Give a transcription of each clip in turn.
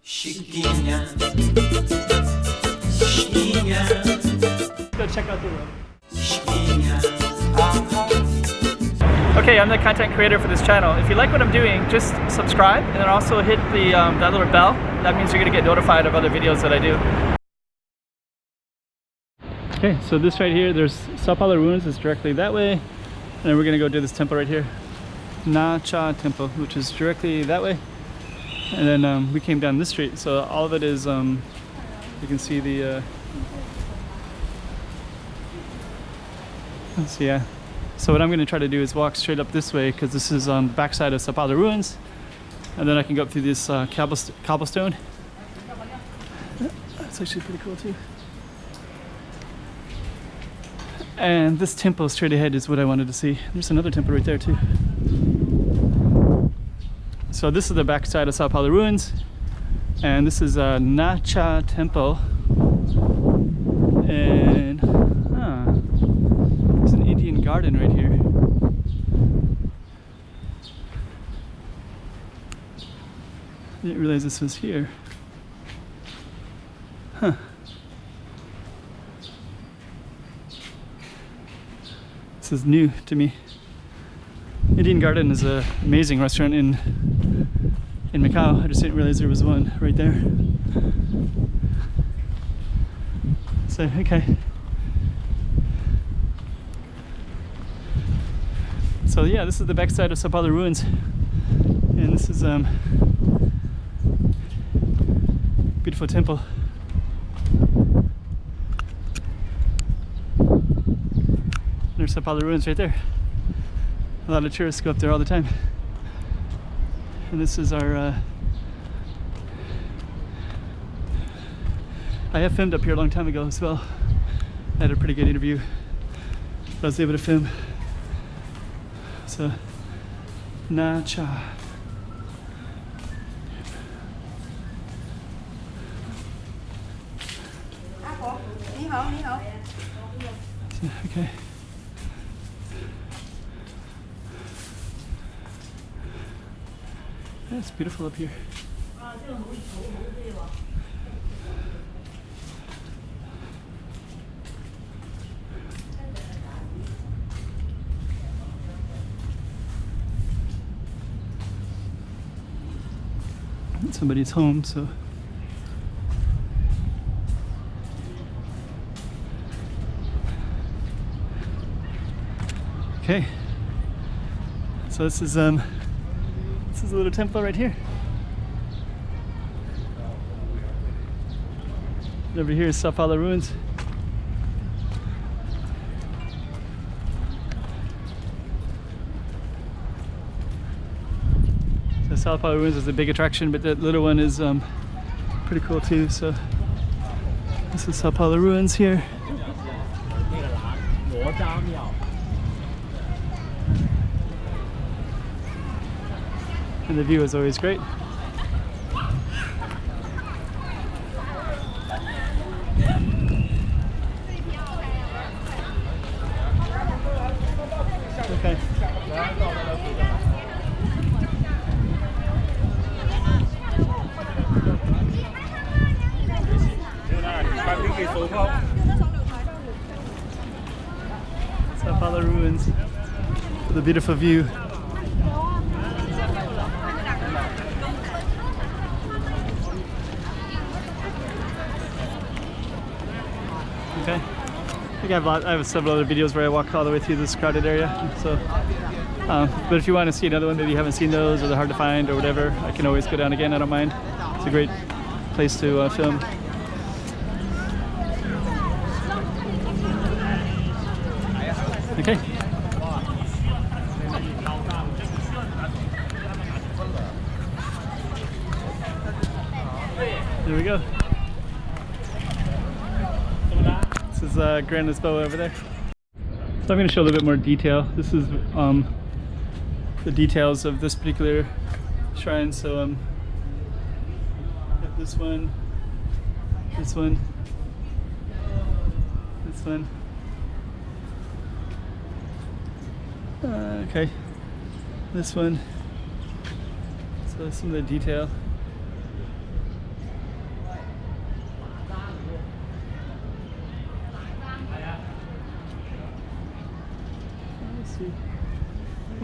Chiquinha, Chiquinha. Go check out the room. Chiquinha. Okay, I'm the content creator for this channel. If you like what I'm doing, just subscribe and then also hit the that little bell. That means you're gonna get notified of other videos that I do. Okay, so this right here, there's Sao Paulo ruins. It's directly that way, and then we're gonna go do this temple right here, Tcha temple, which is directly that way. And then we came down this street, so all of it is you can see the let's see, yeah. So what I'm going to try to do is walk straight up this way, because this is on the backside of Sao Paulo ruins, and then I can go up through this cobblestone. That's actually pretty cool too. And this temple straight ahead is what I wanted to see. There's another temple right there too. So this is the backside of Sao Paulo ruins, and this is a Tcha temple. And there's an Indian garden right here. I didn't realize this was here. Huh. This is new to me. Indian Garden is an amazing restaurant in Macau. I just didn't realize there was one right there. So, okay. So yeah, this is the backside of Sao Paulo ruins. And this is beautiful temple. There's Sao Paulo ruins right there. A lot of tourists go up there all the time. And this is our I have filmed up here a long time ago as well. I had a pretty good interview I was able to film. So Tcha. Okay. Yeah, it's beautiful up here. Somebody's home, so okay. So this is a little temple right here. And over here is Sao Paulo ruins. So Sao Paulo ruins is a big attraction, but the little one is pretty cool too. So this is Sao Paulo ruins here. And the view is always great. Okay. Sao Paulo ruins with a beautiful view. Okay. I think I have several other videos where I walk all the way through this crowded area. So, but if you want to see another one, maybe you haven't seen those or they're hard to find or whatever, I can always go down again. I don't mind. It's a great place to film. Okay. There we go. This is Grand Lisboa over there. So I'm going to show a little bit more detail. This is the details of this particular shrine. So got this one, this one, this one. Okay, this one. So some of the detail.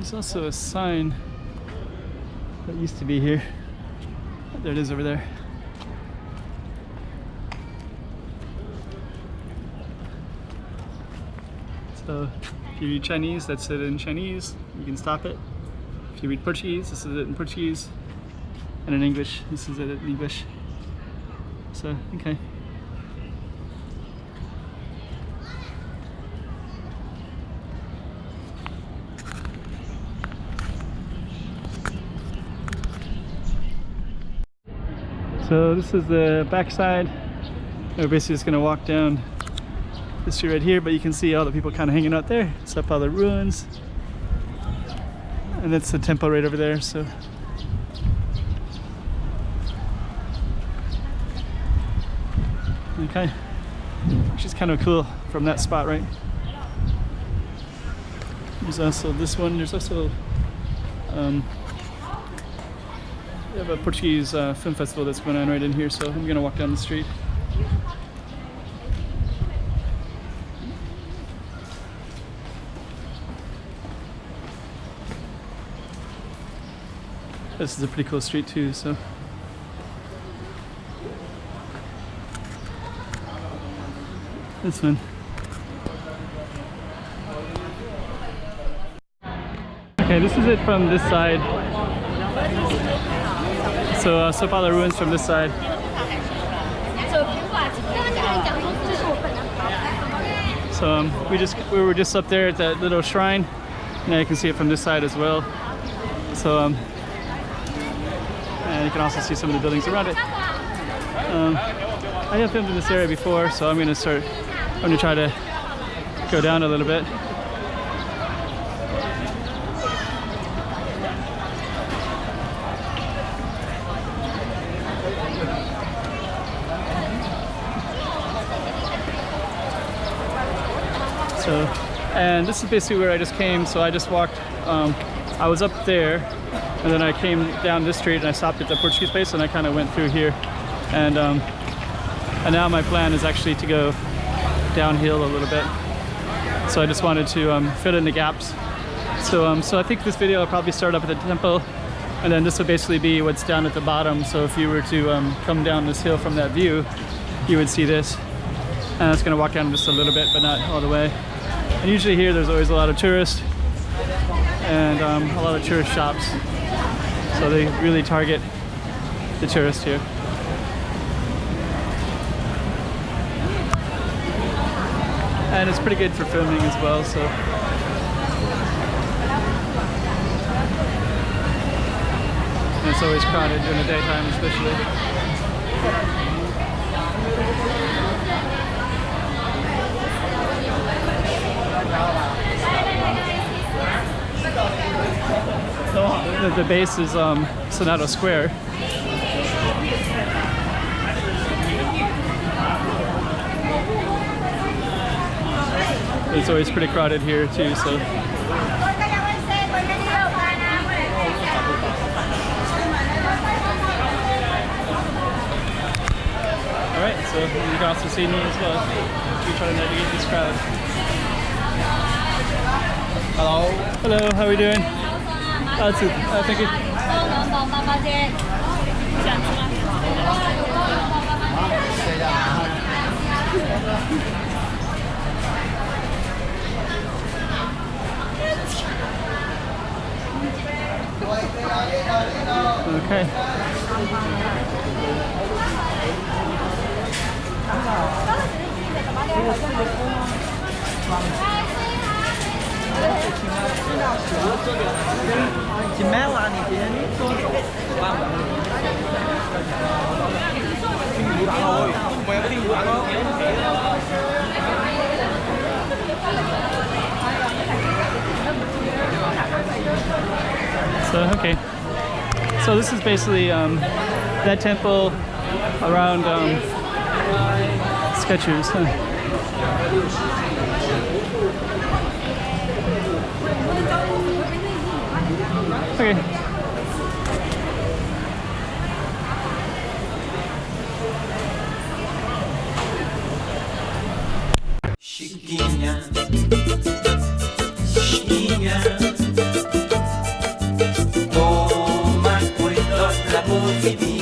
There's also a sign that used to be here. There it is over there. So if you read Chinese, that's it in Chinese. You can stop it. If you read Portuguese, this is it in Portuguese. And in English, this is it in English. So, okay. So this is the backside. We're basically just gonna walk down this street right here, but you can see all the people kind of hanging out there. Sao Paulo ruins. And that's the temple right over there, so. Okay, which is kind of cool from that spot, right? There's also this one. There's also we have a Portuguese film festival that's going on right in here, so I'm gonna walk down the street. This is a pretty cool street too, so. This one. Okay, this is it from this side. So Sao Paulo ruins from this side. So we were just up there at that little shrine. Now you can see it from this side as well. So and you can also see some of the buildings around it. I have filmed in this area before, so I'm going to try to go down a little bit. So, and this is basically where I just came, so I just walked, I was up there, and then I came down this street and I stopped at the Portuguese place and I kind of went through here. And now my plan is actually to go downhill a little bit. So I just wanted to fill in the gaps. So I think this video will probably start up at the temple, and then this will basically be what's down at the bottom. So if you were to come down this hill from that view, you would see this. And it's going to walk down just a little bit, but not all the way. And usually here there's always a lot of tourists and a lot of tourist shops. So they really target the tourists here. And it's pretty good for filming as well, so. And it's always crowded during the daytime especially. The base is Senado Square. It's always pretty crowded here too, so. Alright, so you can also see me as well. We try to navigate this crowd. Hello. Hello, how are we doing? Thank you. Okay. So, okay. So this is basically that temple around Skechers. Huh? Okay. Chiquinha, Chiquinha. Baby